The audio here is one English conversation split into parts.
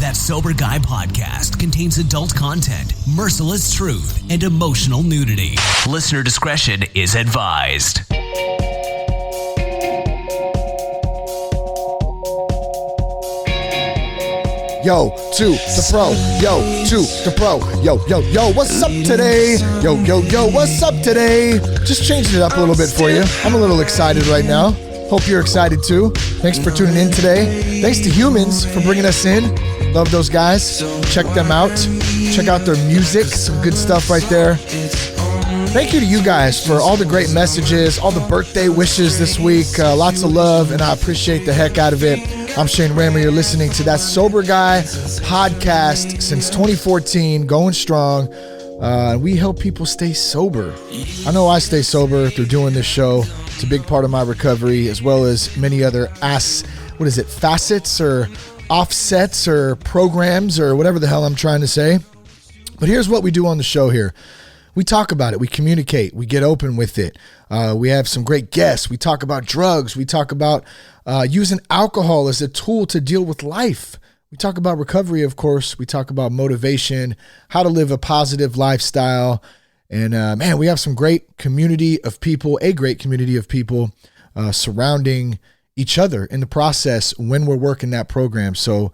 That Sober Guy podcast contains adult content, merciless truth, and emotional nudity. Listener discretion is advised. Yo, to the pro. Yo, to the pro. Yo, what's up today? Yo, what's up today? Just changing it up a little bit for you. I'm a little excited right now. Hope you're excited too. Thanks for tuning in today. Thanks to Humans for bringing us in. Love those guys. Check them out. Check out their music. Some good stuff right there. Thank you to you guys for all the great messages, all the birthday wishes this week. Lots of love, and I appreciate the heck out of it. I'm Shane Rammer. You're listening to That Sober Guy podcast since 2014, going strong. We help people stay sober. I know I stay sober through doing this show. It's a big part of my recovery, as well as many other facets or offsets or programs or whatever the hell I'm trying to say. But here's what we do on the show here. We talk about it. We communicate. We get open with it. We have some great guests. We talk about drugs. We talk about using alcohol as a tool to deal with life. We talk about recovery, of course. We talk about motivation, how to live a positive lifestyle. And man, we have some great community of people, surrounding each other in the process when we're working that program. So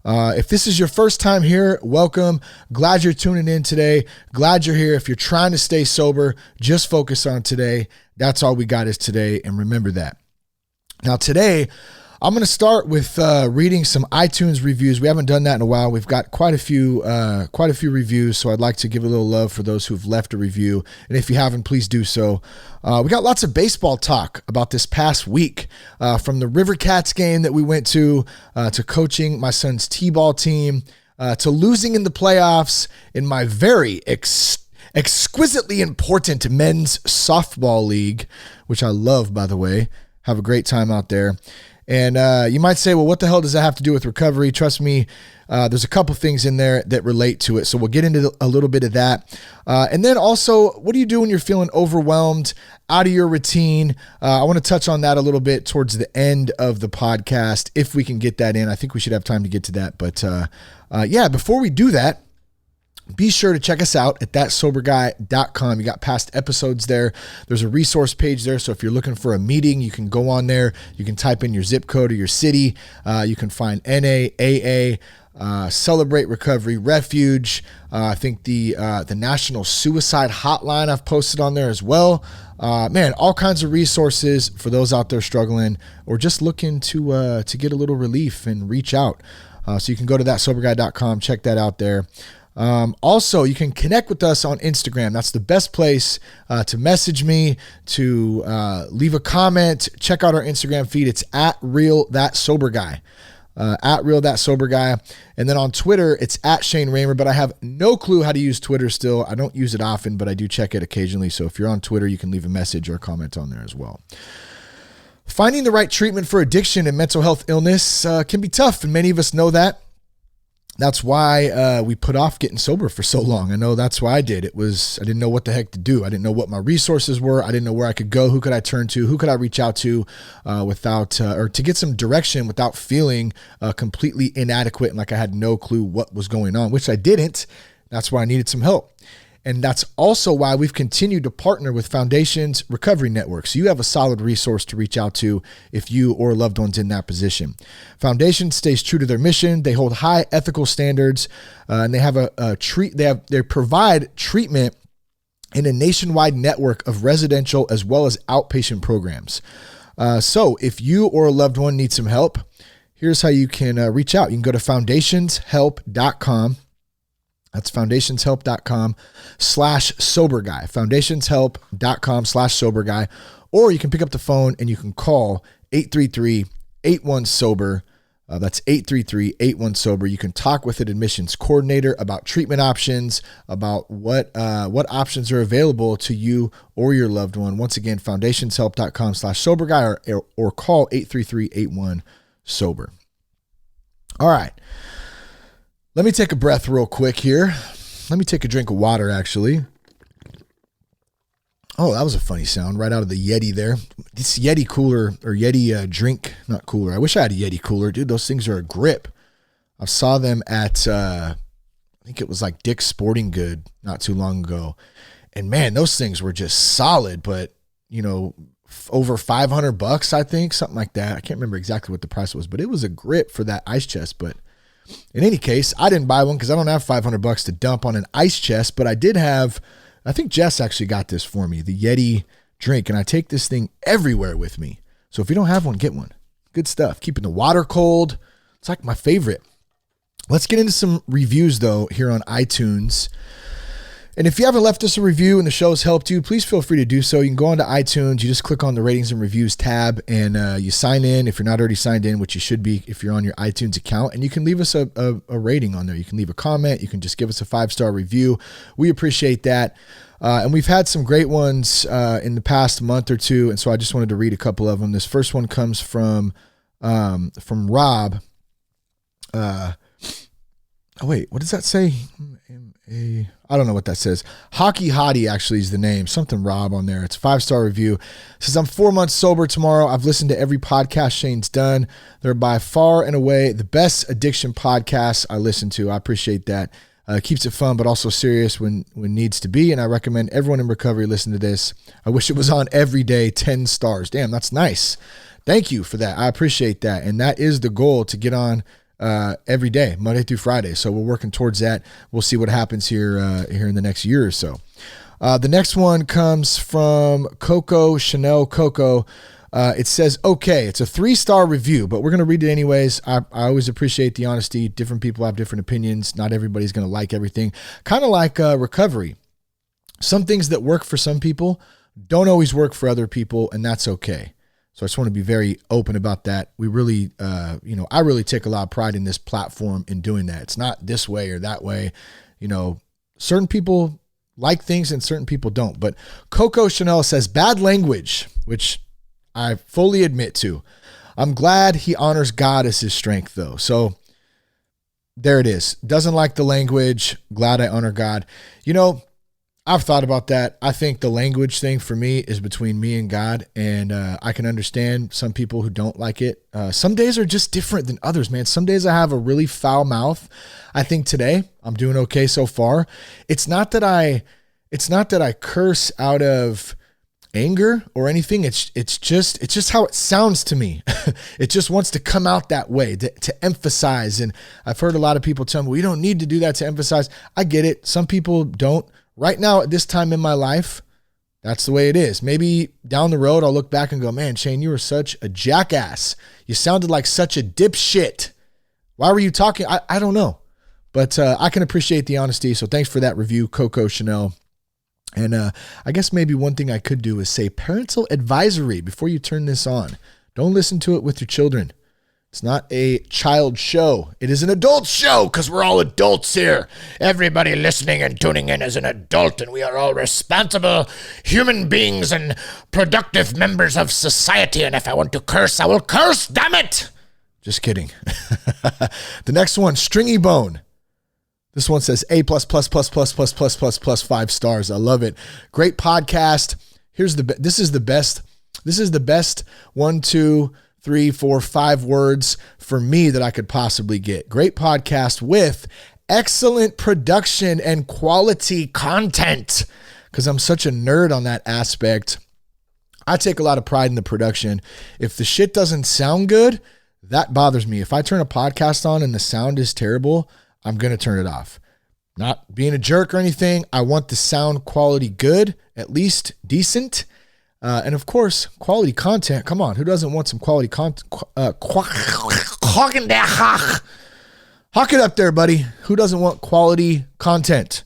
if this is your first time here, welcome. Glad you're tuning in today. Glad you're here. If you're trying to stay sober, just focus on today. That's all we got is today. And remember that. Now today, I'm going to start with reading some iTunes reviews. We haven't done that in a while. We've got quite a few reviews, so I'd like to give a little love for those who've left a review. And if you haven't, please do so. We got lots of baseball talk about this past week, from the River Cats game that we went to coaching my son's TeeBall team, to losing in the playoffs in my very exquisitely important men's softball league, which I love, by the way. Have a great time out there. And you might say, well, what the hell does that have to do with recovery? Trust me, there's a couple things in there that relate to it. So we'll get into a little bit of that. And then also, what do you do when you're feeling overwhelmed, out of your routine? I want to touch on that a little bit towards the end of the podcast, if we can get that in. I think we should have time to get to that. But before we do that, be sure to check us out at thatsoberguy.com. You got past episodes there. There's a resource page there. So if you're looking for a meeting, you can go on there. You can type in your zip code or your city. You can find NA, AA, Celebrate Recovery, Refuge. I think the National Suicide Hotline I've posted on there as well. Man, all kinds of resources for those out there struggling or just looking to get a little relief and reach out. So you can go to thatsoberguy.com, check that out there. Also, you can connect with us on Instagram. That's the best place to message me, to leave a comment. Check out our Instagram feed. It's at @RealThatSoberGuy. @RealThatSoberGuy. And then on Twitter, it's @Shane Rammer, but I have no clue how to use Twitter still. I don't use it often, but I do check it occasionally. So if you're on Twitter, you can leave a message or a comment on there as well. Finding the right treatment for addiction and mental health illness can be tough, and many of us know that. That's why we put off getting sober for so long. I know that's why I did. I didn't know what the heck to do. I didn't know what my resources were. I didn't know where I could go. Who could I turn to? Who could I reach out to or to get some direction without feeling completely inadequate and like I had no clue what was going on, which I didn't. That's why I needed some help. And that's also why we've continued to partner with Foundations Recovery Network. So you have a solid resource to reach out to if you or loved ones in that position. Foundation stays true to their mission. They hold high ethical standards, and they have they provide treatment in a nationwide network of residential as well as outpatient programs. So if you or a loved one needs some help, here's how you can reach out. You can go to foundationshelp.com. That's foundationshelp.com/soberguy. Foundationshelp.com/soberguy. Or you can pick up the phone and you can call 833-81-SOBER. That's 833-81-SOBER. You can talk with an admissions coordinator about treatment options, about what options are available to you or your loved one. Once again, foundationshelp.com/soberguy or call 833-81-SOBER. All right. Let me take a breath real quick here. Let me take a drink of water, actually. Oh, that was a funny sound right out of the Yeti there. This Yeti cooler or Yeti drink, not cooler. I wish I had a Yeti cooler. Dude, those things are a grip. I saw them at, I think it was like Dick's Sporting Good not too long ago. And man, those things were just solid, but over $500, I think, something like that. I can't remember exactly what the price was, but it was a grip for that ice chest. But in any case, I didn't buy one because I don't have $500 to dump on an ice chest, but I did have, I think Jess actually got this for me, the Yeti drink, and I take this thing everywhere with me. So if you don't have one, get one. Good stuff. Keeping the water cold. It's like my favorite. Let's get into some reviews though here on iTunes. And if you haven't left us a review and the show's helped you, please feel free to do so. You can go onto iTunes. You just click on the ratings and reviews tab and you sign in if you're not already signed in, which you should be if you're on your iTunes account. And you can leave us a rating on there. You can leave a comment. You can just give us a 5-star review. We appreciate that. And we've had some great ones in the past month or two. And so I just wanted to read a couple of them. This first one comes from Rob. Wait, what does that say? I don't know what that says. Hockey Hottie actually is the name. Something Rob on there. It's a 5-star review. It says, I'm 4 months sober tomorrow. I've listened to every podcast Shane's done. They're by far and away the best addiction podcasts I listen to. I appreciate that. Keeps it fun, but also serious when needs to be. And I recommend everyone in recovery listen to this. I wish it was on every day, 10 stars. Damn, that's nice. Thank you for that. I appreciate that. And that is the goal, to get on every day, Monday through Friday. So we're working towards that. We'll see what happens here in the next year or so. The next one comes from Chanel Coco. It says, okay, it's a 3-star review, but we're going to read it anyways. I always appreciate the honesty. Different people have different opinions. Not everybody's going to like everything. Kind of like recovery. Some things that work for some people don't always work for other people, and that's okay. So I just want to be very open about that. We really, I really take a lot of pride in this platform in doing that. It's not this way or that way. Certain people like things and certain people don't. But Coco Chanel says, bad language, which I fully admit to. I'm glad he honors God as his strength, though. So there it is. Doesn't like the language. Glad I honor God. I've thought about that. I think the language thing for me is between me and God, and I can understand some people who don't like it. Some days are just different than others, man. Some days I have a really foul mouth. I think today I'm doing okay so far. It's not that I curse out of anger or anything. It's just how it sounds to me. It just wants to come out that way to emphasize. And I've heard a lot of people tell me, we don't need to do that to emphasize. I get it. Some people don't. Right now, at this time in my life, that's the way it is. Maybe down the road, I'll look back and go, man, Shane, you were such a jackass. You sounded like such a dipshit. Why were you talking? I don't know. But I can appreciate the honesty. So thanks for that review, Coco Chanel. And I guess maybe one thing I could do is say parental advisory before you turn this on. Don't listen to it with your children. It's not a child show. It is an adult show because we're all adults here. Everybody listening and tuning in is an adult, and we are all responsible human beings and productive members of society. And if I want to curse, I will curse, damn it. Just kidding. The next one, Stringy Bone. This one says A++++++++++ 5 stars. I love it. Great podcast. This is the best. This is the best 1, 2, 3, 4, 5 words for me that I could possibly get. Great podcast with excellent production and quality content. Because I'm such a nerd on that aspect. I take a lot of pride in the production. If the shit doesn't sound good, that bothers me. If I turn a podcast on and the sound is terrible, I'm going to turn it off. Not being a jerk or anything. I want the sound quality good, at least decent. And of course, quality content. Come on, who doesn't want some quality content? Hawk it up there, buddy. Who doesn't want quality content?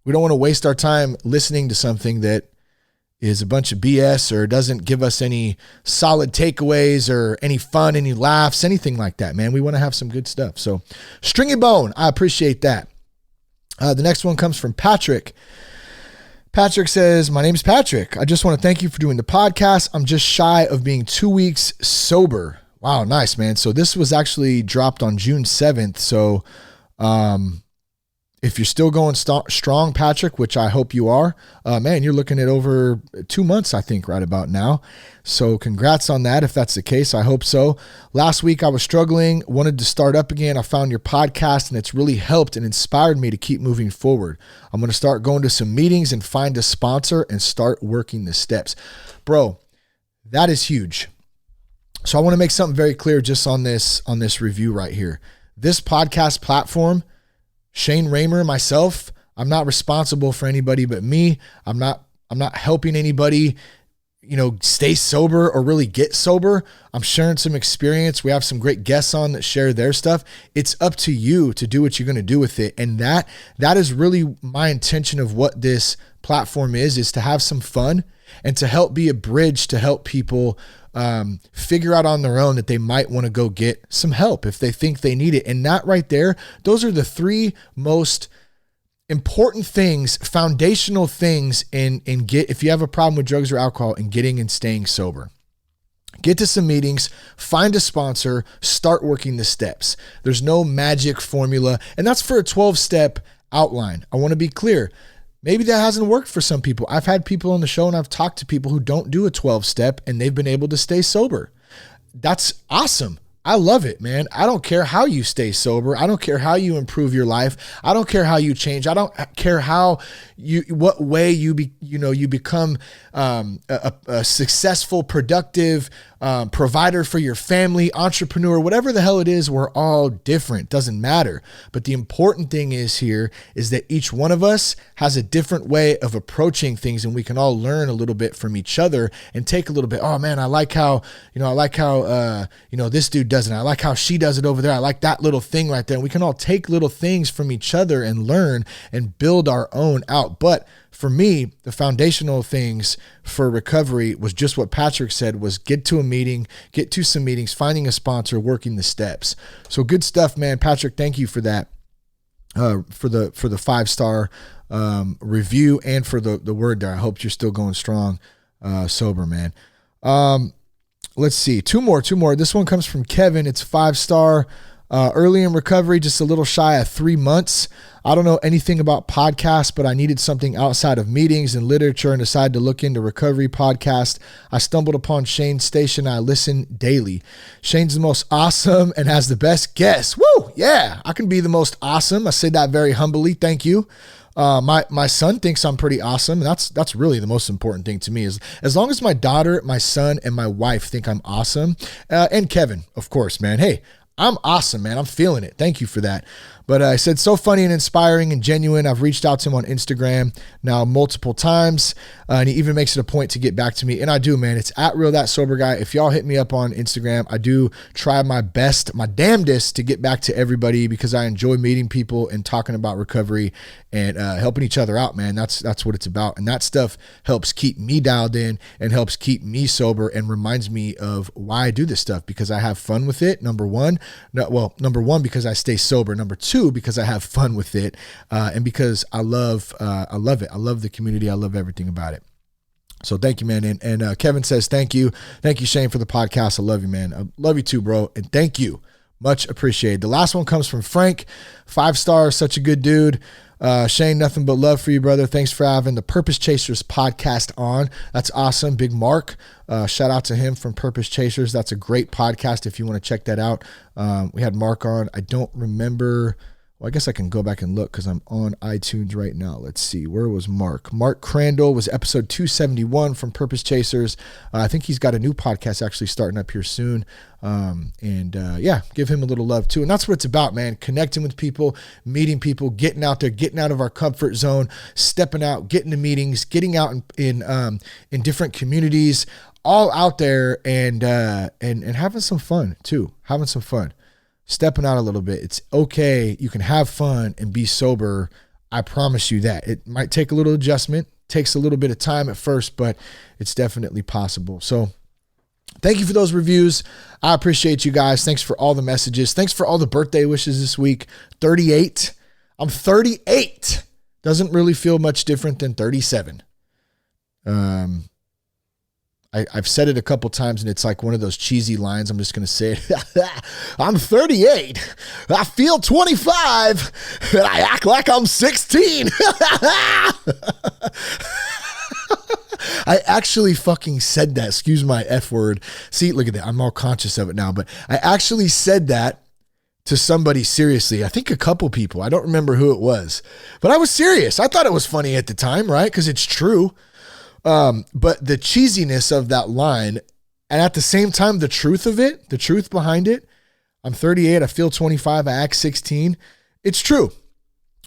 We don't want to waste our time listening to something that is a bunch of BS or doesn't give us any solid takeaways or any fun, any laughs, anything like that, man. We want to have some good stuff. So, Stringy Bone, I appreciate that. The next one comes from Patrick. Patrick says, my name is Patrick. I just want to thank you for doing the podcast. I'm just shy of being 2 weeks sober. Wow, nice, man. So this was actually dropped on June 7th. So If you're still going strong, Patrick, which I hope you are, man, you're looking at over 2 months, I think, right about now. So congrats on that. If that's the case, I hope so. Last week I was struggling, wanted to start up again. I found your podcast and it's really helped and inspired me to keep moving forward. I'm going to start going to some meetings and find a sponsor and start working the steps. Bro, that is huge. So I want to make something very clear just on this review right here. This podcast platform, Shane Raymer, myself, I'm not responsible for anybody but me. I'm not helping anybody, stay sober or really get sober. I'm sharing some experience. We have some great guests on that share their stuff. It's up to you to do what you're going to do with it. And that is really my intention of what this platform is to have some fun and to help be a bridge to help people figure out on their own that they might want to go get some help if they think they need it. And that right there, those are the 3 most important things, foundational things if you have a problem with drugs or alcohol and getting and staying sober. Get to some meetings, find a sponsor, start working the steps. There's no magic formula, and that's for a 12-step outline. I want to be clear. Maybe that hasn't worked for some people. I've had people on the show and I've talked to people who don't do a 12-step and they've been able to stay sober. That's awesome. I love it, man. I don't care how you stay sober. I don't care how you improve your life. I don't care how you change. I don't care what way you become a successful, productive provider for your family, entrepreneur, whatever the hell it is. We're all different. Doesn't matter. But the important thing is that each one of us has a different way of approaching things, and we can all learn a little bit from each other and take a little bit. Oh man, I like how this dude does it. I like how she does it over there. I like that little thing right there. And we can all take little things from each other and learn and build our own out. But for me, the foundational things for recovery was just what Patrick said, was get to some meetings, finding a sponsor, working the steps. So good stuff, man. Patrick, thank you for that, for the 5-star review and for the word there. I hope you're still going strong, sober, man. Let's see. Two more. This one comes from Kevin. It's 5-star. Early in recovery, just a little shy of 3 months. I don't know anything about podcasts, but I needed something outside of meetings and literature and decided to look into recovery podcast. I stumbled upon Shane's station. I listen daily. Shane's the most awesome and has the best guests. Woo! Yeah, I can be the most awesome. I say that very humbly. Thank you. My son thinks I'm pretty awesome. And that's really the most important thing to me, is as long as my daughter, my son, and my wife think I'm awesome, and Kevin, of course, man. Hey, I'm awesome, man. I'm feeling it. Thank you for that. But I said, so funny and inspiring and genuine. I've reached out to him on Instagram now multiple times, and he even makes it a point to get back to me. And I do, man. It's @RealThatSoberGuy. If y'all hit me up on Instagram, I do try my best, my damnedest, to get back to everybody, because I enjoy meeting people and talking about recovery and helping each other out, man. That's what it's about. And that stuff helps keep me dialed in and helps keep me sober and reminds me of why I do this stuff, because I have fun with it. Number one, because I stay sober. Number two, because I have fun with it, and because I love it. I love the community. I love everything about it. So thank you, man. And Kevin says, thank you, Shane, for the podcast. I love you, man. I love you too, bro. And thank you. Much appreciated. The last one comes from Frank, 5-star, such a good dude. Shane, nothing but love for you, brother. Thanks for having the Purpose Chasers podcast on. That's awesome. Big Mark. Shout out to him from Purpose Chasers. That's a great podcast if you want to check that out. We had Mark on. I don't remember. Well, I guess I can go back and look because I'm on iTunes right now. Let's see. Where was Mark? Mark Crandall was episode 271 from Purpose Chasers. I think he's got a new podcast actually starting up here soon. Yeah, give him a little love too. And that's what it's about, man. Connecting with people, meeting people, getting out there, getting out of our comfort zone, stepping out, getting to meetings, getting out in different communities, all out there and having some fun too. Having some fun. Stepping out a little bit. It's okay. You can have fun and be sober. I promise you that. It might take a little adjustment, takes a little bit of time at first, but it's definitely possible. So thank you for those reviews. I appreciate you guys. Thanks for all the messages. Thanks for all the birthday wishes this week. 38. I'm 38. Doesn't really feel much different than 37. I I've said it a couple times, and it's like one of those cheesy lines. I'm just going to say it. I'm 38. I feel 25. And I act like I'm 16. I actually fucking said that. Excuse my F word. See, look at that. I'm all conscious of it now, but I actually said that to somebody seriously. I think a couple people. I don't remember who it was, but I was serious. I thought it was funny at the time, right? Because it's true. But the cheesiness of that line, and at the same time, the truth of it, the truth behind it, I'm 38, I feel 25, I act 16. It's true.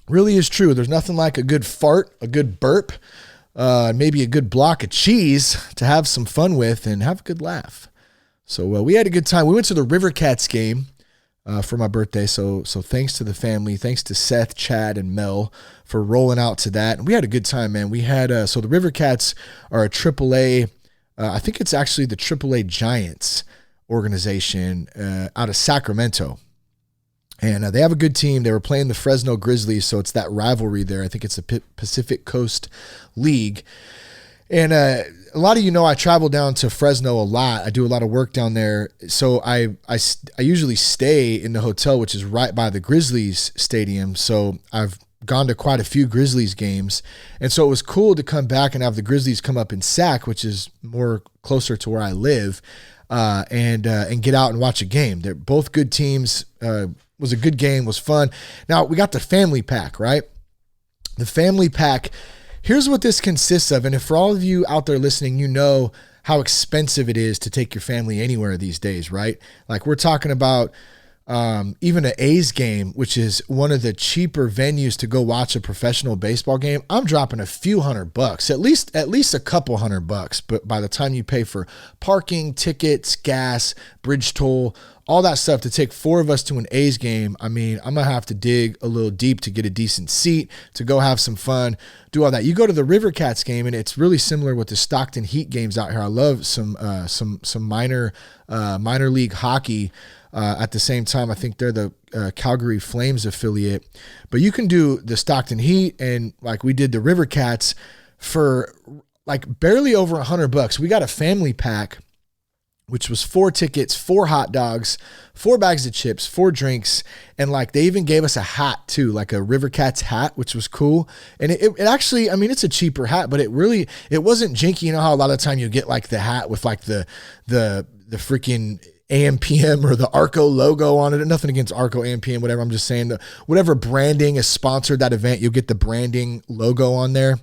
Really is true. There's nothing like a good fart, a good burp, maybe a good block of cheese to have some fun with and have a good laugh. So we had a good time. We went to the River Cats game for my birthday. So thanks to the family, thanks to Seth, Chad, and Mel for rolling out to that. And we had a good time, man. We had, so the River Cats are a AAA, I think it's actually the AAA Giants organization out of Sacramento. And they have a good team. They were playing the Fresno Grizzlies, so it's that rivalry there. I think it's the Pacific Coast League. And a lot of you know I travel down to Fresno a lot. I do a lot of work down there. So I usually stay in the hotel, which is right by the Grizzlies stadium. So I've gone to quite a few Grizzlies games. And so it was cool to come back and have the Grizzlies come up in Sac, which is more closer to where I live, and get out and watch a game. They're both good teams. Was a good game, was fun. Now, we got the family pack, right? The family pack, here's what this consists of. And if for all of you out there listening, you know how expensive it is to take your family anywhere these days, right? Like we're talking about even an A's game, which is one of the cheaper venues to go watch a professional baseball game. I'm dropping a few $100, at least a couple $100. But by the time you pay for parking, tickets, gas, bridge toll, all that stuff to take 4 of us to an A's game, I mean, I'm going to have to dig a little deep to get a decent seat, to go have some fun, do all that. You go to the River Cats game, and it's really similar with the Stockton Heat games out here. I love some minor league hockey. At the same time, I think they're the Calgary Flames affiliate. But you can do the Stockton Heat, and like we did the River Cats for like barely over $100. We got a family pack, which was 4 tickets, 4 hot dogs, 4 bags of chips, 4 drinks, and like they even gave us a hat too, like a River Cats hat, which was cool. And it actually, I mean, it's a cheaper hat, but it wasn't janky. You know how a lot of time you get like the hat with like the freaking AMPM or the Arco logo on it. Nothing against Arco, AMPM, whatever. I'm just saying whatever branding has sponsored that event, you'll get the branding logo on there.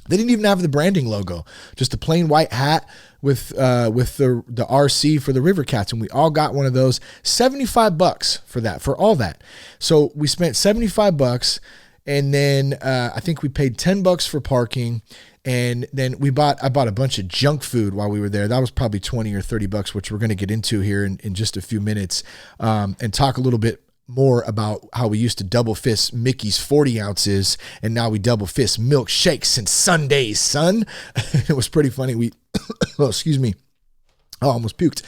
They didn't even have the branding logo, just a plain white hat with the RC for the River Cats. And we all got one of those. $75 for that, for all that. So we spent $75, and then I think we paid $10 for parking. And then I bought a bunch of junk food while we were there. That was probably $20 or $30, which we're going to get into here in just a few minutes, and talk a little bit more about how we used to double fist Mickey's 40 ounces, and now we double fist milkshakes since Sundays, son. It was pretty funny. Excuse me. Oh, I almost puked.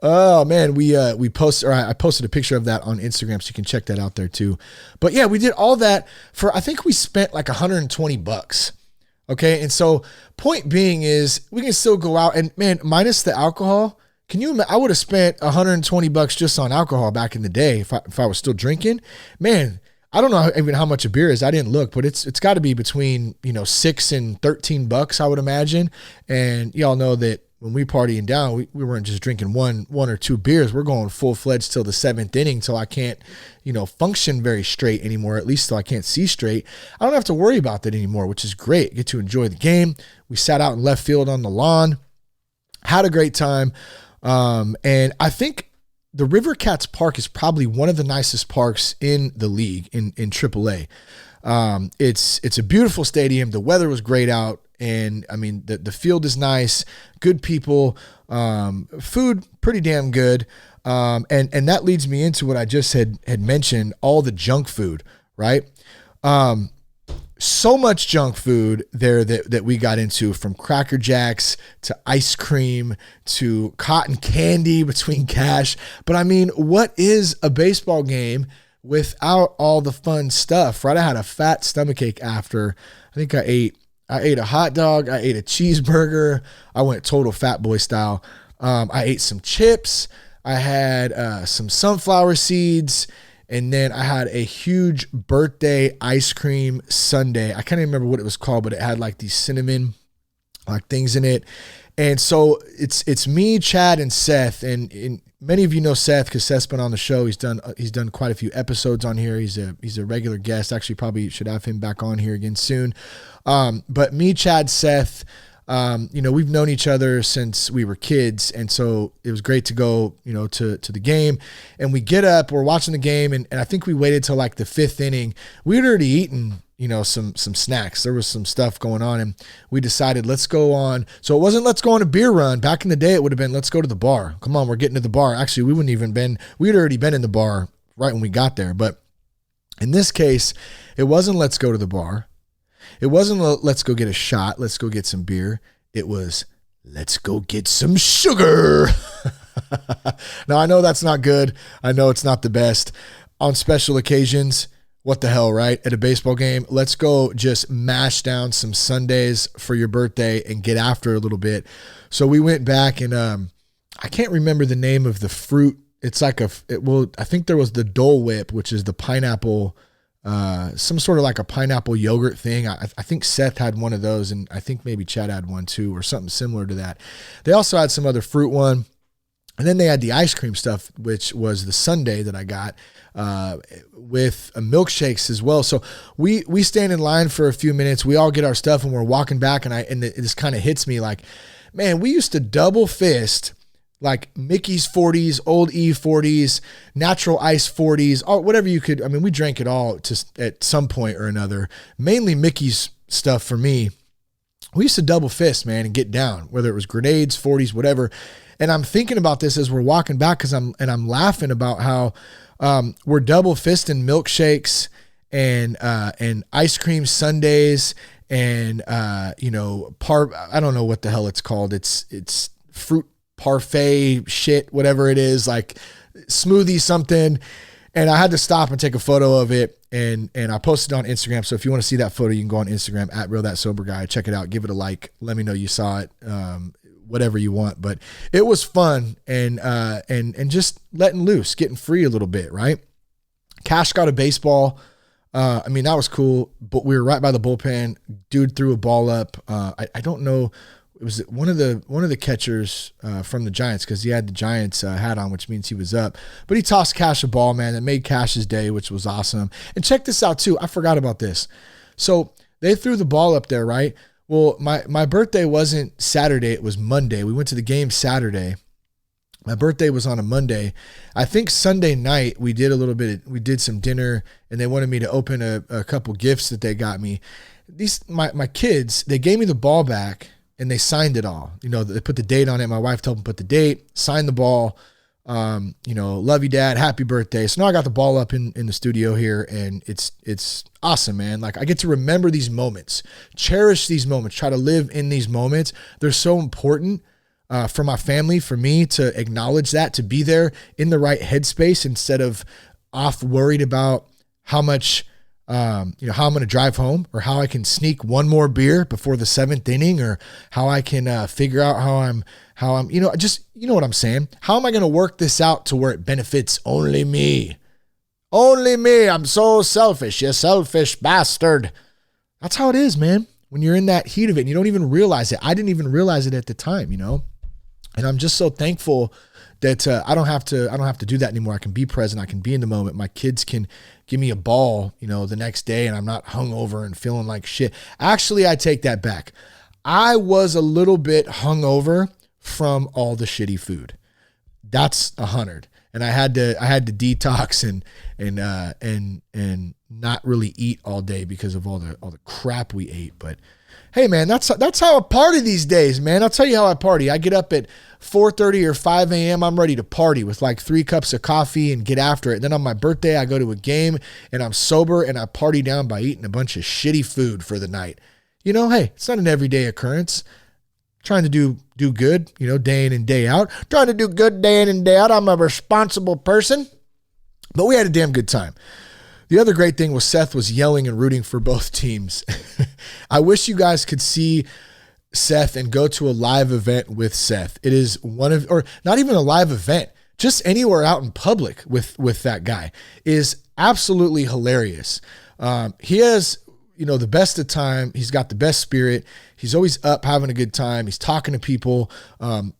Oh man, I posted a picture of that on Instagram, so you can check that out there too. But yeah, we did all that for, I think we spent like $120. Okay. And so point being is we can still go out and, man, minus the alcohol. I would have spent $120 just on alcohol back in the day if I was still drinking. Man, I don't know even how much a beer is. I didn't look, but it's got to be between, $6 and $13, I would imagine. And y'all know that when we partying down, we weren't just drinking one or 2 beers. We're going full-fledged till the 7th inning, till I can't, function very straight anymore, at least till I can't see straight. I don't have to worry about that anymore, which is great. Get to enjoy the game. We sat out in left field on the lawn, had a great time. And I think the River Cats Park is probably one of the nicest parks in the league in AAA. It's a beautiful stadium. The weather was great out. And I mean, the field is nice, good people, food pretty damn good. And that leads me into what I just had mentioned, all the junk food, right? So much junk food there that we got into, from Cracker Jacks to ice cream to cotton candy between cash. But I mean, what is a baseball game without all the fun stuff, right? I had a fat stomachache after. I think I ate I ate a hot dog. I ate a cheeseburger. I went total fat boy style. I ate some chips. I had some sunflower seeds. And then I had a huge birthday ice cream sundae. I can't even remember what it was called, but it had like these cinnamon like things in it. And so it's me, Chad, and Seth. And many of you know Seth because Seth's been on the show. He's done quite a few episodes on here. He's a regular guest. Actually, probably should have him back on here again soon. But me, Chad, Seth, we've known each other since we were kids. And so it was great to go, to the game. And we get up, we're watching the game. And I think we waited till like the 5th inning. We had already eaten, some snacks. There was some stuff going on. And we decided, let's go on. So it wasn't, let's go on a beer run. Back in the day, it would have been, let's go to the bar. Come on, we're getting to the bar. Actually, we had already been in the bar right when we got there. But in this case, it wasn't, let's go to the bar. It wasn't, let's go get a shot. Let's go get some beer. It was, let's go get some sugar. Now, I know that's not good. I know it's not the best. On special occasions, what the hell, right? At a baseball game, let's go just mash down some sundaes for your birthday and get after a little bit. So we went back and I can't remember the name of the fruit. It's like I think there was the Dole Whip, which is the pineapple, some sort of like a pineapple yogurt thing. I think Seth had one of those, and I think maybe Chad had one too, or something similar to that. They also had some other fruit one. And then they had the ice cream stuff, which was the sundae that I got with milkshakes as well. So we stand in line for a few minutes. We all get our stuff and we're walking back, and it just kind of hits me like, man, we used to double fist like Mickey's 40s, Old E40s, Natural Ice 40s, or whatever you could. I mean, we drank it all at some point or another. Mainly Mickey's stuff for me. We used to double fist, man, and get down, whether it was grenades, 40s, whatever. And I'm thinking about this as we're walking back because I'm laughing about how we're double fisting milkshakes and ice cream sundaes and I don't know what the hell it's called. It's fruit parfait shit, whatever it is, like smoothie something. And I had to stop and take a photo of it, and I posted it on Instagram. So if you want to see that photo, you can go on Instagram at Real That Sober Guy. Check it out. Give it a like. Let me know you saw it. Whatever you want. But it was fun and just letting loose, getting free a little bit, right? Cash got a baseball. That was cool, but we were right by the bullpen. Dude threw a ball up. I don't know. It was one of the catchers from the Giants, because he had the Giants hat on, which means he was up. But he tossed Cash a ball, man, that made Cash's day, which was awesome. And check this out too. I forgot about this. So they threw the ball up there, right? Well, my birthday wasn't Saturday. It was Monday. We went to the game Saturday. My birthday was on a Monday. I think Sunday night we did some dinner, and they wanted me to open a couple gifts that they got me. My kids, they gave me the ball back and they signed it all. They put the date on it. My wife told them put the date, sign the ball. Love you, Dad. Happy birthday. So now I got the ball up in the studio here, and it's awesome, man. Like, I get to remember these moments, cherish these moments, try to live in these moments. They're so important for my family, for me to acknowledge that, to be there in the right headspace instead of off worried about how much, how I'm going to drive home, or how I can sneak one more beer before the 7th inning, or how I can figure out how I'm, you know what I'm saying? How am I going to work this out to where it benefits only me? Only me. I'm so selfish, you selfish bastard. That's how it is, man. When you're in that heat of it and you don't even realize it. I didn't even realize it at the time, And I'm just so thankful that I don't have to do that anymore. I can be present. I can be in the moment. My kids can give me a ball, the next day, and I'm not hungover and feeling like shit. Actually, I take that back. I was a little bit hungover from all the shitty food. That's 100. And I had to detox and not really eat all day because of all the crap we ate. But hey, man, that's how I party these days, man. I'll tell you how I party. I get up at 4:30 or 5 a.m. I'm ready to party with like 3 cups of coffee and get after it. Then on my birthday, I go to a game and I'm sober and I party down by eating a bunch of shitty food for the night. Hey, it's not an everyday occurrence. Trying to do good, day in and day out. Trying to do good day in and day out. I'm a responsible person. But we had a damn good time. The other great thing was Seth was yelling and rooting for both teams. I wish you guys could see Seth and go to a live event with Seth. It is or not even a live event, just anywhere out in public with that guy is absolutely hilarious. He has, the best of time. He's got the best spirit. He's always up having a good time. He's talking to people.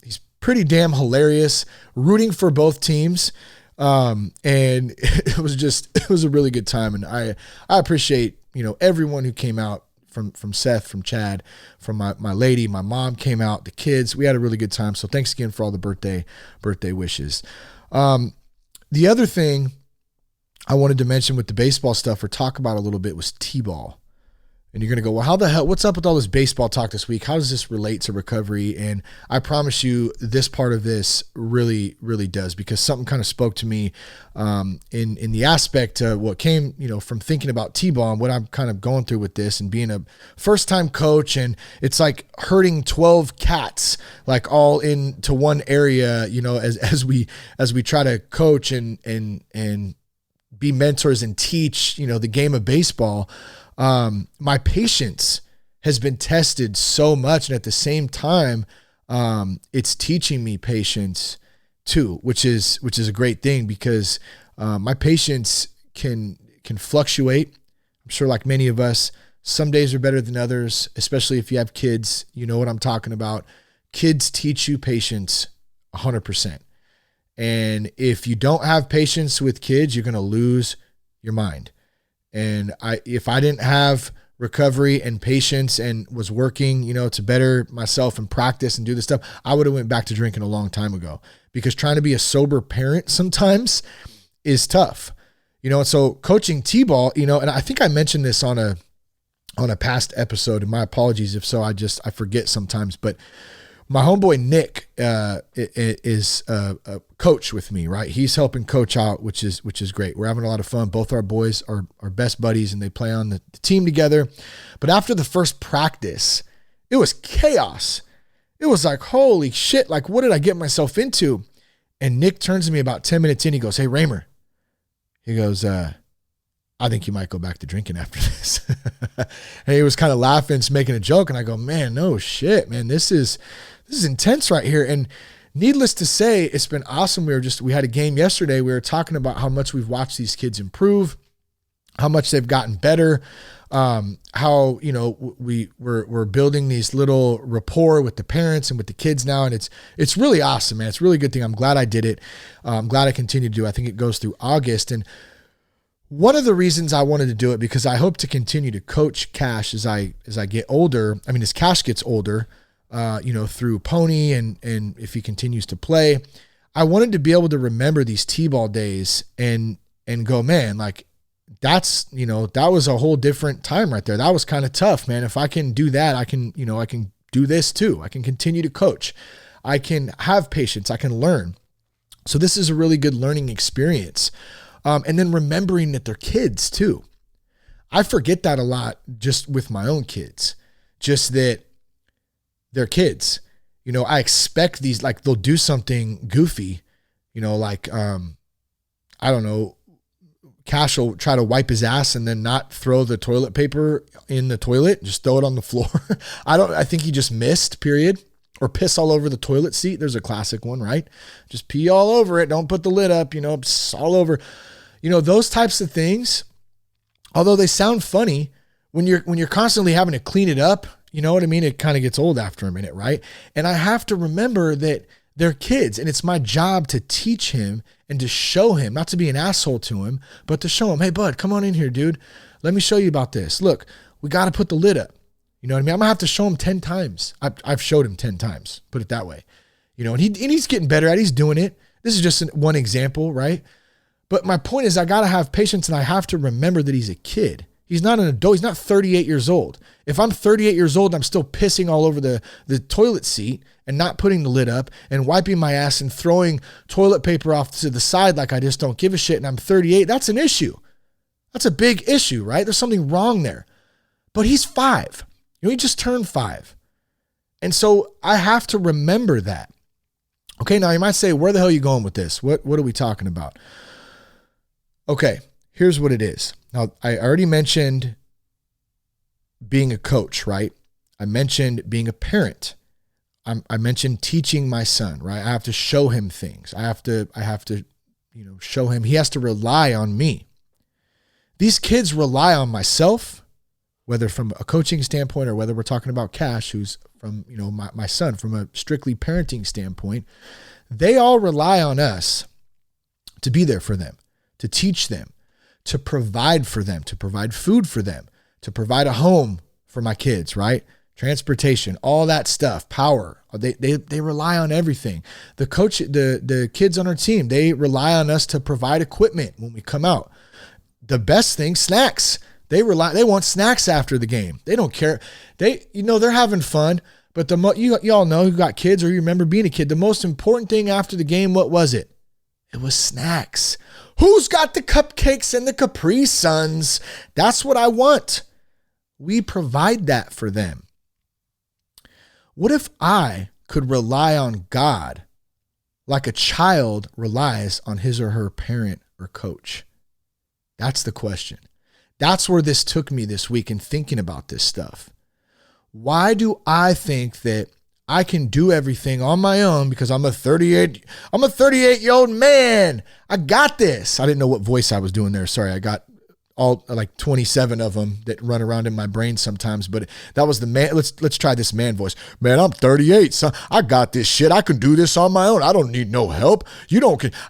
He's pretty damn hilarious, rooting for both teams. And it was a really good time. And I appreciate, everyone who came out from Seth, from Chad, from my lady, my mom came out, the kids. We had a really good time. So thanks again for all the birthday wishes. The other thing I wanted to mention with the baseball stuff or talk about a little bit was TeeBall. And you're going to go, well, how the hell, what's up with all this baseball talk this week? How does this relate to recovery? And I promise you this part of this really, really does, because something kind of spoke to me in the aspect of what came, from thinking about TeeBall and what I'm kind of going through with this and being a first-time coach. And it's like herding 12 cats, like all into one area, as we try to coach and be mentors and teach, the game of baseball. My patience has been tested so much. And at the same time, it's teaching me patience too, which is a great thing, because, my patience can fluctuate. I'm sure, like many of us, some days are better than others, especially if you have kids. You know what I'm talking about. Kids teach you patience 100%. And if you don't have patience with kids, you're going to lose your mind. And if I didn't have recovery and patience and was working, to better myself and practice and do this stuff, I would have went back to drinking a long time ago, because trying to be a sober parent sometimes is tough, and so coaching T-ball, and I think I mentioned this on a past episode, and my apologies if so, I forget sometimes, but my homeboy Nick is a coach with me, right? He's helping coach out, which is great. We're having a lot of fun. Both our boys are best buddies, and they play on the team together. But after the first practice, it was chaos. It was like, holy shit, like what did I get myself into? And Nick turns to me about 10 minutes in. He goes, "Hey, Raymer." He goes, "I think you might go back to drinking after this." And he was kind of laughing, just making a joke. And I go, "Man, no shit, man. This is intense right here." And needless to say, it's been awesome. We had a game yesterday. We were talking about how much we've watched these kids improve, how much they've gotten better, how, we're building these little rapport with the parents and with the kids now. And it's really awesome, man. It's a really good thing. I'm glad I did it. I'm glad I continue to do it. I think it goes through August. And one of the reasons I wanted to do it, because I hope to continue to coach Cash as I get older. I mean, as Cash gets older, through Pony and if he continues to play, I wanted to be able to remember these T-ball days and go, man, like that was a whole different time right there. That was kind of tough, man. If I can do that, I can do this too. I can continue to coach. I can have patience. I can learn. So this is a really good learning experience. And then remembering that they're kids too. I forget that a lot just with my own kids, just that they're kids. I expect these, like they'll do something goofy, like, I don't know, Cash will try to wipe his ass and then not throw the toilet paper in the toilet, just throw it on the floor. I think he just missed, period. Or piss all over the toilet seat. There's a classic one, right? Just pee all over it. Don't put the lid up, all over. Those types of things, although they sound funny, when you're constantly having to clean it up, you know what I mean? It kind of gets old after a minute, right? And I have to remember that they're kids, and it's my job to teach him and to show him, not to be an asshole to him, but to show him, hey, bud, come on in here, dude. Let me show you about this. Look, we got to put the lid up. You know what I mean? I'm going to have to show him 10 times. I've showed him 10 times, put it that way. And he's getting better at it. He's doing it. This is just one example, right? But my point is I got to have patience, and I have to remember that he's a kid. He's not an adult. He's not 38 years old. If I'm 38 years old, I'm still pissing all over the toilet seat and not putting the lid up and wiping my ass and throwing toilet paper off to the side like I just don't give a shit, and I'm 38, that's an issue. That's a big issue, right? There's something wrong there. But he's 5. He just turned 5. And so I have to remember that. Okay, now you might say, where the hell are you going with this? What are we talking about? Okay, here's what it is. Now, I already mentioned being a coach, right? I mentioned being a parent. I mentioned teaching my son, right? I have to show him things. I have to, show him. He has to rely on me. These kids rely on myself, whether from a coaching standpoint or whether we're talking about Cash, who's from, my son, from a strictly parenting standpoint. They all rely on us to be there for them, to teach them, to provide for them, to provide food for them, to provide a home for my kids, right? Transportation, all that stuff, power. They rely on everything. The coach, the kids on our team, they rely on us to provide equipment when we come out. The best thing, snacks. They want snacks after the game. They don't care. They're having fun, but you all know who got kids or you remember being a kid. The most important thing after the game, what was it? It was snacks. Who's got the cupcakes and the Capri Suns? That's what I want. We provide that for them. What if I could rely on God like a child relies on his or her parent or coach? That's the question. That's where this took me this week in thinking about this stuff. Why do I think that I can do everything on my own because I'm a 38-year-old man? I got this. I didn't know what voice I was doing there. Sorry, I got all like 27 of them that run around in my brain sometimes, but that was the man. Let's try this man voice. Man, I'm 38, son. I got this shit. I can do this on my own. I don't need no help.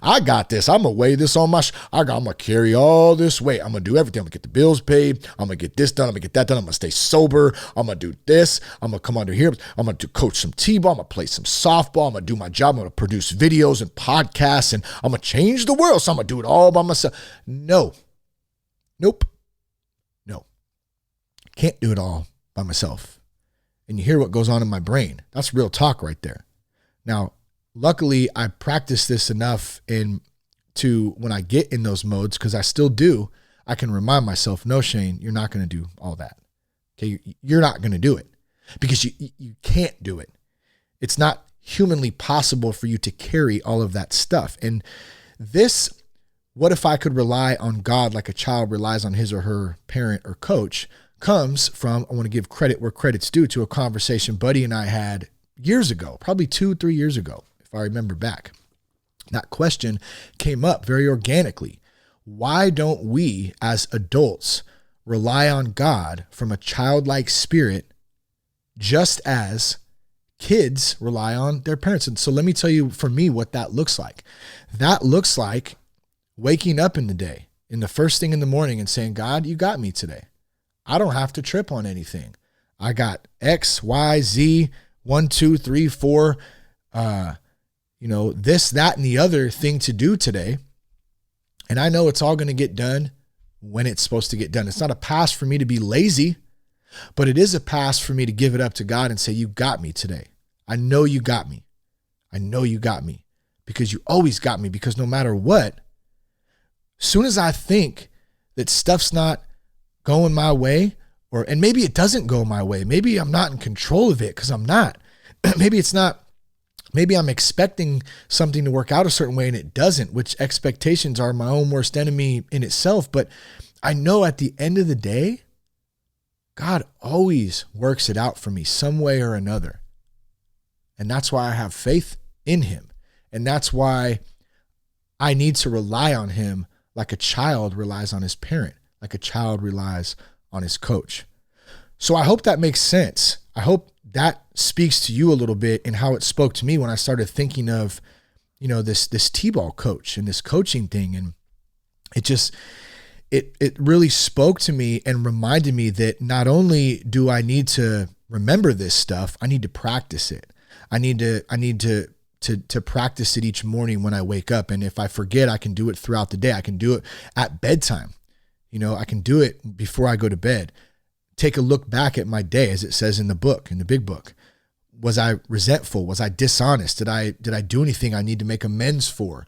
I got this. I'm gonna weigh this on my, I'm gonna carry all this weight. I'm gonna do everything. I'm gonna get the bills paid. I'm gonna get this done. I'm gonna get that done. I'm gonna stay sober. I'm gonna do this. I'm gonna come under here. I'm gonna coach some TeeBall. I'm gonna play some softball. I'm gonna do my job. I'm gonna produce videos and podcasts, and I'm gonna change the world. So I'm gonna do it all by myself. Nope. No. Can't do it all by myself. And you hear what goes on in my brain. That's real talk right there. Now, luckily, I practice this enough to when I get in those modes, because I still do, I can remind myself, no, Shane, you're not going to do all that. Okay, you're not going to do it because you can't do it. It's not humanly possible for you to carry all of that stuff. And this, what if I could rely on God like a child relies on his or her parent or coach, comes from, I want to give credit where credit's due, to a conversation Buddy and I had years ago, probably 2-3 years ago, if I remember back. That question came up very organically. Why don't we as adults rely on God from a childlike spirit just as kids rely on their parents? And so let me tell you, for me, what that looks like. That looks like waking up in the day, in the first thing in the morning, and saying, God, you got me today. I don't have to trip on anything. I got X, Y, Z, 1, 2, 3, 4, this, that, and the other thing to do today. And I know it's all going to get done when it's supposed to get done. It's not a pass for me to be lazy, but it is a pass for me to give it up to God and say, you got me today. I know you got me. I know you got me because you always got me, because no matter what, soon as I think that stuff's not going my way, and maybe it doesn't go my way, maybe I'm not in control of it because I'm not. Maybe I'm expecting something to work out a certain way and it doesn't, which expectations are my own worst enemy in itself. But I know at the end of the day, God always works it out for me some way or another. And that's why I have faith in him. And that's why I need to rely on him like a child relies on his parent, like a child relies on his coach. So I hope that makes sense. I hope that speaks to you a little bit in how it spoke to me when I started thinking of, this TeeBall coach and this coaching thing. And it really spoke to me and reminded me that not only do I need to remember this stuff, I need to practice it. I need to practice it each morning when I wake up. And if I forget, I can do it throughout the day. I can do it at bedtime. I can do it before I go to bed. Take a look back at my day, as it says in the book, in the big book. Was I resentful? Was I dishonest? Did I do anything I need to make amends for?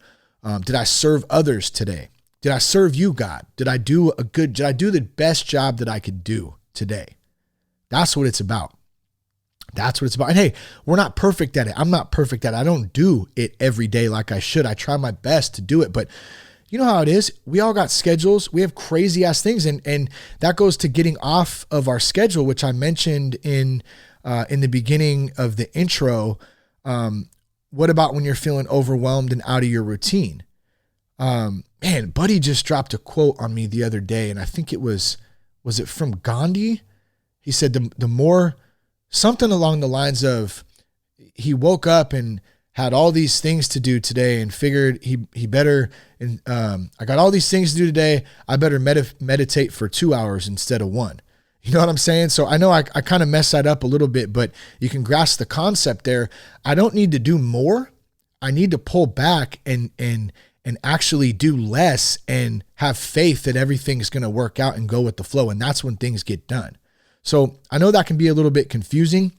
Did I serve others today? Did I serve you, God? Did I do the best job that I could do today? That's what it's about. That's what it's about. And hey, we're not perfect at it. I'm not perfect at it. I don't do it every day like I should. I try my best to do it, but you know how it is. We all got schedules. We have crazy ass things. And that goes to getting off of our schedule, which I mentioned in the beginning of the intro. What about when you're feeling overwhelmed and out of your routine? Man, Buddy just dropped a quote on me the other day. And I think was it from Gandhi? He said the more, something along the lines of, he woke up and had all these things to do today and figured he better, and I got all these things to do today. I better meditate for 2 hours instead of 1. You know what I'm saying? So I know I kind of messed that up a little bit, but you can grasp the concept there. I don't need to do more. I need to pull back and actually do less and have faith that everything's going to work out and go with the flow. And that's when things get done. So I know that can be a little bit confusing.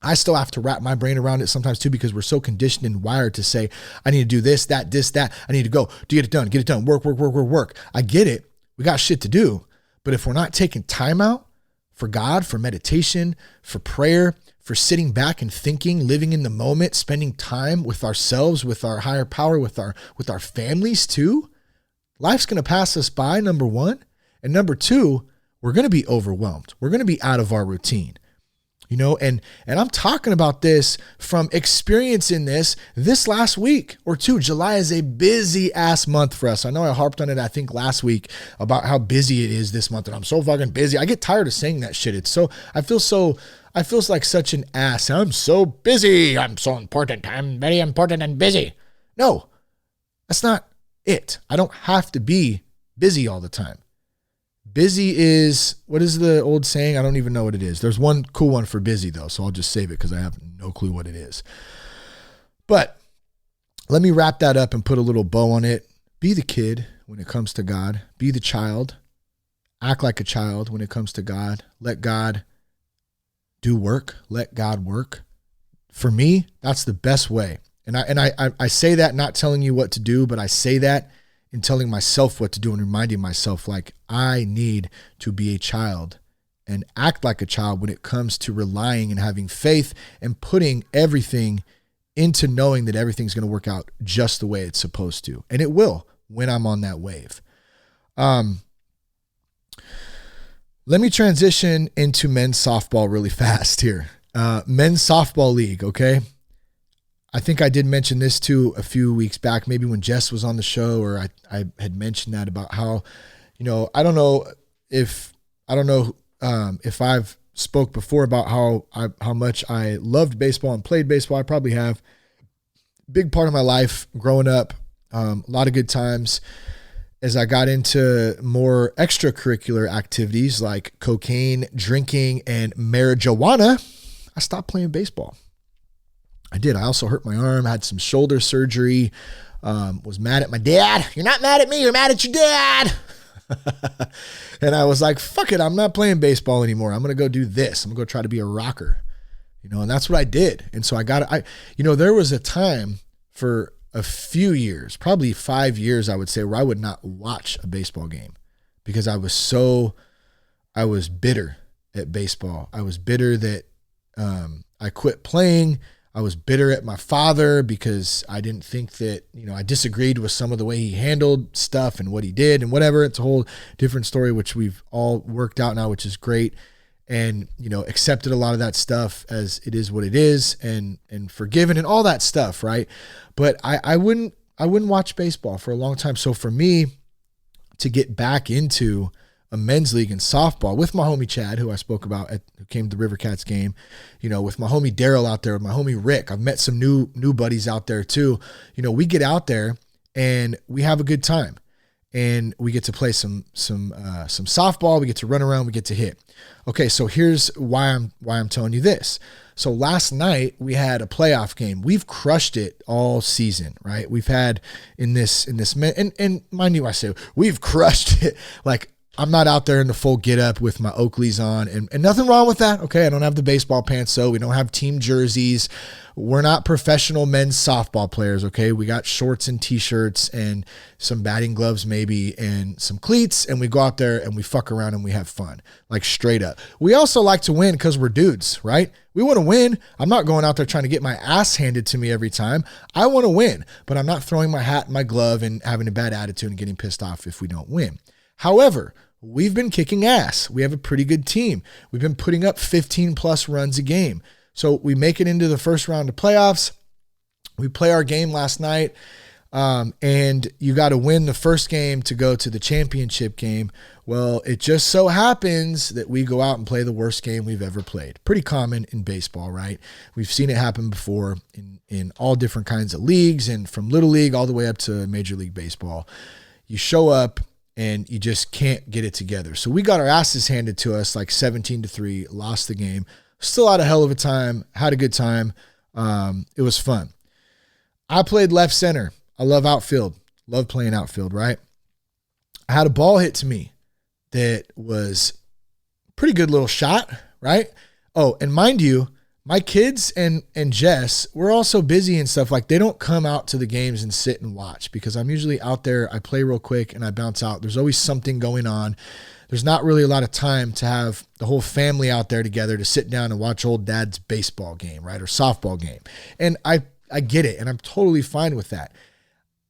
I still have to wrap my brain around it sometimes too, because we're so conditioned and wired to say, I need to do this, that. I need to go to get it done. Work. I get it. We got shit to do. But if we're not taking time out for God, for meditation, for prayer, for sitting back and thinking, living in the moment, spending time with ourselves, with our higher power, with our families too, life's going to pass us by, number one. And number two, we're going to be overwhelmed. We're going to be out of our routine. You know, and I'm talking about this from experiencing this last week or two. July is a busy ass month for us. I know I harped on it, I think last week, about how busy it is this month, and I'm so fucking busy. I get tired of saying that shit. I feel like such an ass. I'm so busy. I'm so important. I'm very important and busy. No, that's not it. I don't have to be busy all the time. Busy is, what is the old saying? I don't even know what it is. There's one cool one for busy though, so I'll just save it because I have no clue what it is. But let me wrap that up and put a little bow on it. Be the kid when it comes to God. Be the child. Act like a child when it comes to God. Let God do work. Let God work. For me, that's the best way. And I say that not telling you what to do, but I say that in telling myself what to do and reminding myself, like, I need to be a child and act like a child when it comes to relying and having faith and putting everything into knowing that everything's going to work out just the way it's supposed to. And it will when I'm on that wave. Let me transition into men's softball really fast here. Men's softball league, okay? I think I did mention this too a few weeks back, maybe when Jess was on the show, or I had mentioned that about how, you know, I don't know if I've spoke before about how much I loved baseball and played baseball. I probably have. Big part of my life growing up, a lot of good times. As I got into more extracurricular activities like cocaine, drinking, and marijuana, I stopped playing baseball. I did. I also hurt my arm, had some shoulder surgery, was mad at my dad. You're not mad at me, you're mad at your dad. And I was like, fuck it, I'm not playing baseball anymore. I'm going to go do this. I'm going to go try to be a rocker. You know, and that's what I did. And so there was a time for a few years, probably 5 years, I would say, where I would not watch a baseball game because I was bitter at baseball. I was bitter that I quit playing. I was bitter at my father because I didn't think that, you know, I disagreed with some of the way he handled stuff and what he did and whatever. It's a whole different story, which we've all worked out now, which is great. And, you know, accepted a lot of that stuff as it is what it is and forgiven and all that stuff. Right. But I wouldn't watch baseball for a long time. So for me to get back into a men's league in softball with my homie Chad, who I spoke about, who came to the River Cats game, you know, with my homie Daryl out there, with my homie Rick. I've met some new buddies out there too. You know, we get out there and we have a good time, and we get to play some softball. We get to run around. We get to hit. Okay, so here's why I'm telling you this. So last night we had a playoff game. We've crushed it all season, right? We've had in this and mind you, I say we've crushed it. Like, I'm not out there in the full get up with my Oakleys on, and nothing wrong with that. Okay. I don't have the baseball pants. So we don't have team jerseys. We're not professional men's softball players. Okay. We got shorts and t-shirts and some batting gloves, maybe, and some cleats. And we go out there and we fuck around and we have fun, like straight up. We also like to win because we're dudes, right? We want to win. I'm not going out there trying to get my ass handed to me every time. I want to win, but I'm not throwing my hat in my glove and having a bad attitude and getting pissed off if we don't win. However, we've been kicking ass. We have a pretty good team. We've been putting up 15 plus runs a game. So we make it into the first round of playoffs. We play our game last night, and you got to win the first game to go to the championship game. Well, it just so happens that we go out and play the worst game we've ever played. Pretty common in baseball, right? We've seen it happen before in all different kinds of leagues, and from Little League all the way up to Major League Baseball. You show up and you just can't get it together. So we got our asses handed to us like 17-3, lost the game. Still had a hell of a time, had a good time. It was fun. I played left center. I love outfield. Love playing outfield, right? I had a ball hit to me that was a pretty good little shot, right? Oh, and mind you, my kids and Jess, we're also busy and stuff. Like, they don't come out to the games and sit and watch because I'm usually out there. I play real quick and I bounce out. There's always something going on. There's not really a lot of time to have the whole family out there together to sit down and watch old dad's baseball game, right? Or softball game. And I get it. And I'm totally fine with that.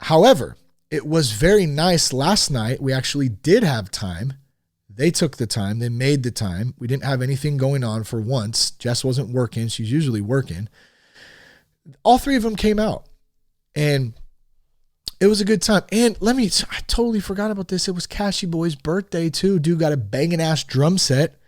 However, it was very nice last night. We actually did have time. They took the time. They made the time. We didn't have anything going on for once. Jess wasn't working. She's usually working. All three of them came out, and it was a good time. And I totally forgot about this. It was Cashy Boy's birthday too. Dude got a banging ass drum set.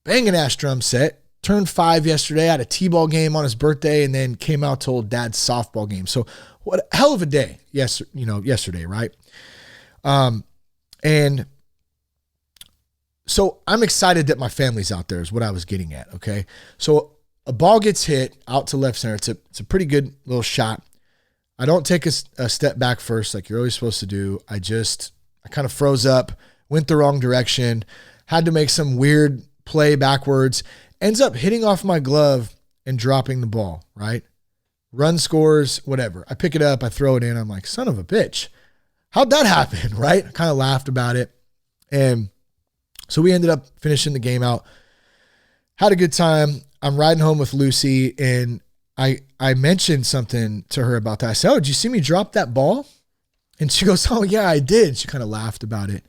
Turned 5 yesterday. Had a TeeBall game on his birthday, and then came out to old dad's softball game. So what a hell of a day. Yes, yesterday, right? And so I'm excited that my family's out there is what I was getting at, okay? So a ball gets hit out to left center. It's a pretty good little shot. I don't take a step back first like you're always supposed to do. I kind of froze up, went the wrong direction, had to make some weird play backwards, ends up hitting off my glove and dropping the ball, right? Run scores, whatever. I pick it up, I throw it in. I'm like, son of a bitch. How'd that happen, right? I kind of laughed about it. And so we ended up finishing the game out. Had a good time. I'm riding home with Lucy, and I mentioned something to her about that. I said, oh, did you see me drop that ball? And she goes, oh, yeah, I did. She kind of laughed about it.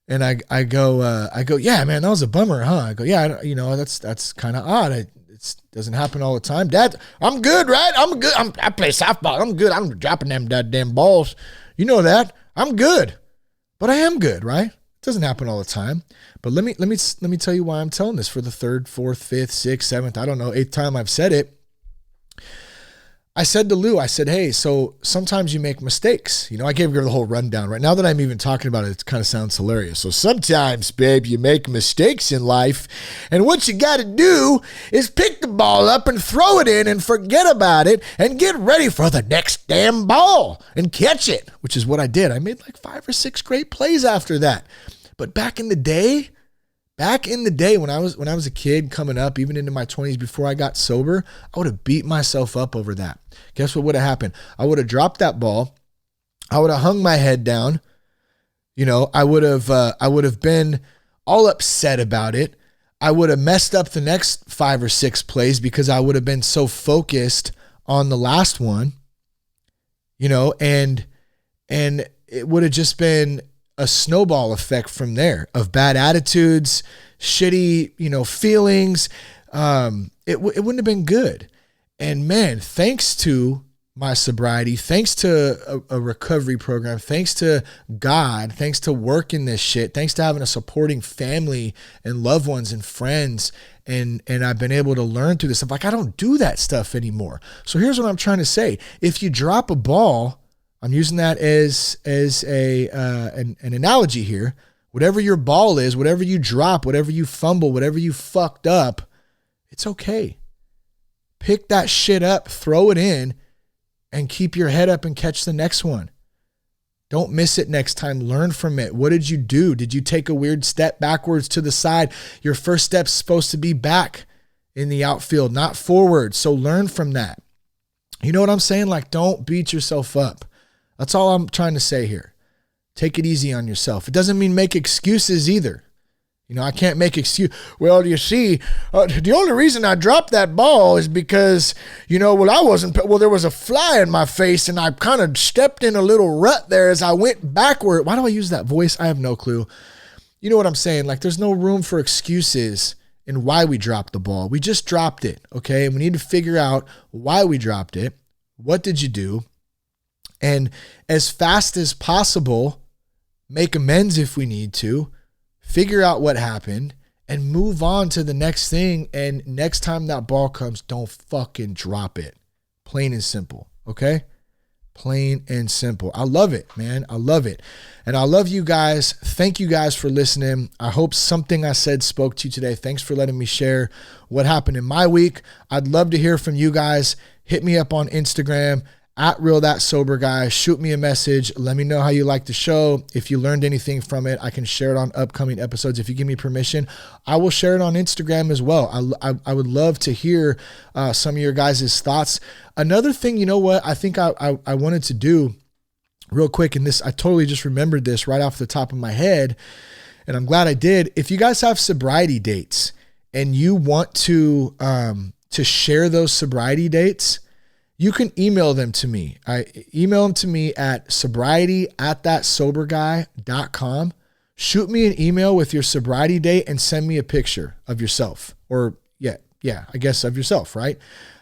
And I go, yeah, man, that was a bummer, huh? I go, yeah, that's kind of odd. It doesn't happen all the time. Dad, I'm good, right? I'm good. I play softball. I'm good. I'm dropping them damn balls. You know that. I'm good. But I am good, right? It doesn't happen all the time. But let me tell you why I'm telling this for the 3rd, 4th, 5th, 6th, 7th, I don't know, 8th time I've said it. I said to Lou, I said, hey, so sometimes you make mistakes. I gave her the whole rundown. Right now that I'm even talking about it, it kind of sounds hilarious. So sometimes, babe, you make mistakes in life. And what you got to do is pick the ball up and throw it in and forget about it and get ready for the next damn ball and catch it, which is what I did. I made like 5 or 6 great plays after that. But back in the day when I was a kid coming up, even into my 20s before I got sober, I would have beat myself up over that. Guess what would have happened? I would have dropped that ball. I would have hung my head down. I would have been all upset about it. I would have messed up the next 5 or 6 plays because I would have been so focused on the last one, and it would have just been a snowball effect from there of bad attitudes, shitty, feelings. It wouldn't have been good. And man, thanks to my sobriety, thanks to a recovery program, thanks to God, thanks to working this shit, thanks to having a supporting family and loved ones and friends, and I've been able to learn through this stuff. Like, I don't do that stuff anymore. So here's what I'm trying to say. If you drop a ball, I'm using that as an analogy here. Whatever your ball is, whatever you drop, whatever you fumble, whatever you fucked up, it's okay. Pick that shit up, throw it in, and keep your head up and catch the next one. Don't miss it next time. Learn from it. What did you do? Did you take a weird step backwards to the side? Your first step's supposed to be back in the outfield, not forward. So learn from that. You know what I'm saying? Like, don't beat yourself up. That's all I'm trying to say here. Take it easy on yourself. It doesn't mean make excuses either. You know, I can't make excuse. Well, you see, the only reason I dropped that ball is because, there was a fly in my face and I kind of stepped in a little rut there as I went backward. Why do I use that voice? I have no clue. You know what I'm saying? Like, there's no room for excuses in why we dropped the ball. We just dropped it, okay? And we need to figure out why we dropped it. What did you do? And as fast as possible, make amends if we need to. Figure out what happened and move on to the next thing. And next time that ball comes, don't fucking drop it. Plain and simple. Okay? Plain and simple. I love it, man. I love it. And I love you guys. Thank you guys for listening. I hope something I said spoke to you today. Thanks for letting me share what happened in my week. I'd love to hear from you guys. Hit me up on Instagram @RealThatSoberGuy. Shoot me a message. Let me know how you like the show. If you learned anything from it, I can share it on upcoming episodes. If you give me permission, I will share it on Instagram as well. I would love to hear some of your guys' thoughts. Another thing, you know what, I think I wanted to do real quick, and this, I totally just remembered this right off the top of my head, and I'm glad I did. If you guys have sobriety dates and you want to share those sobriety dates, you can email them to me. Email them to me at sobriety@thatsoberguy.com. Shoot me an email with your sobriety date and send me a picture of yourself. Or I guess of yourself, right?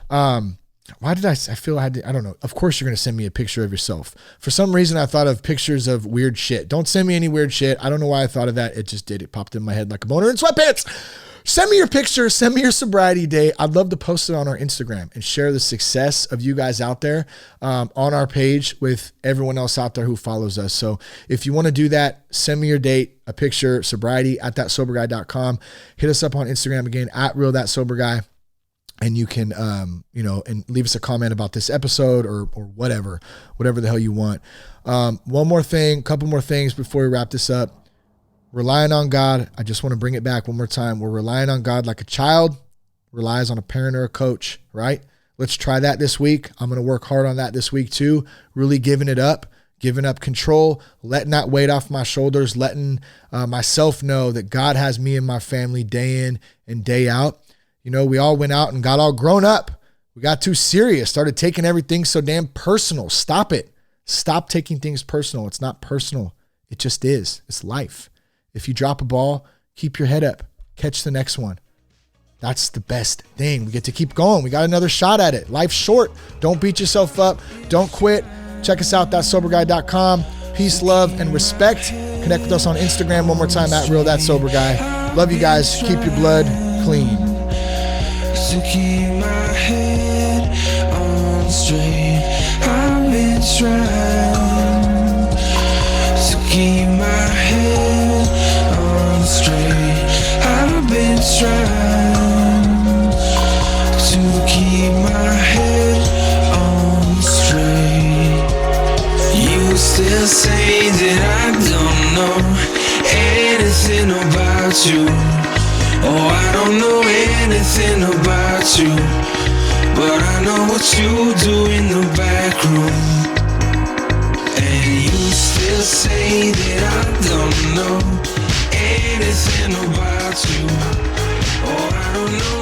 Why did I feel I had to, I don't know. Of course you're going to send me a picture of yourself. For some reason I thought of pictures of weird shit. Don't send me any weird shit. I don't know why I thought of that. It just did. It popped in my head like a boner in sweatpants. Send me your picture. Send me your sobriety date. I'd love to post it on our Instagram and share the success of you guys out there on our page with everyone else out there who follows us. So if you want to do that, send me your date, a picture, sobriety@thatsoberguy.com. Hit us up on Instagram again, @RealThatSoberGuy. And you can, and leave us a comment about this episode or whatever the hell you want. One more thing, couple more things before we wrap this up. Relying on God. I just want to bring it back one more time. We're relying on God like a child relies on a parent or a coach, right? Let's try that this week. I'm going to work hard on that this week too. Really giving up control, letting that weight off my shoulders, letting myself know that God has me and my family day in and day out. We all went out and got all grown up. We got too serious, started taking everything so damn personal. Stop it. Stop taking things personal. It's not personal. It just is. It's life. If you drop a ball, keep your head up. Catch the next one. That's the best thing. We get to keep going. We got another shot at it. Life's short. Don't beat yourself up. Don't quit. Check us out, thatsoberguy.com. Peace, love, and respect. Connect with us on Instagram one more time, @RealThatSoberGuy. Love you guys. Keep your blood clean. To keep my head on straight, I've been trying to keep my head on straight. I've been trying to keep my head on straight. You still say that I don't know anything about you. Oh, I don't know anything about you, but I know what you do in the back room. And you still say that I don't know anything about you. Oh, I don't know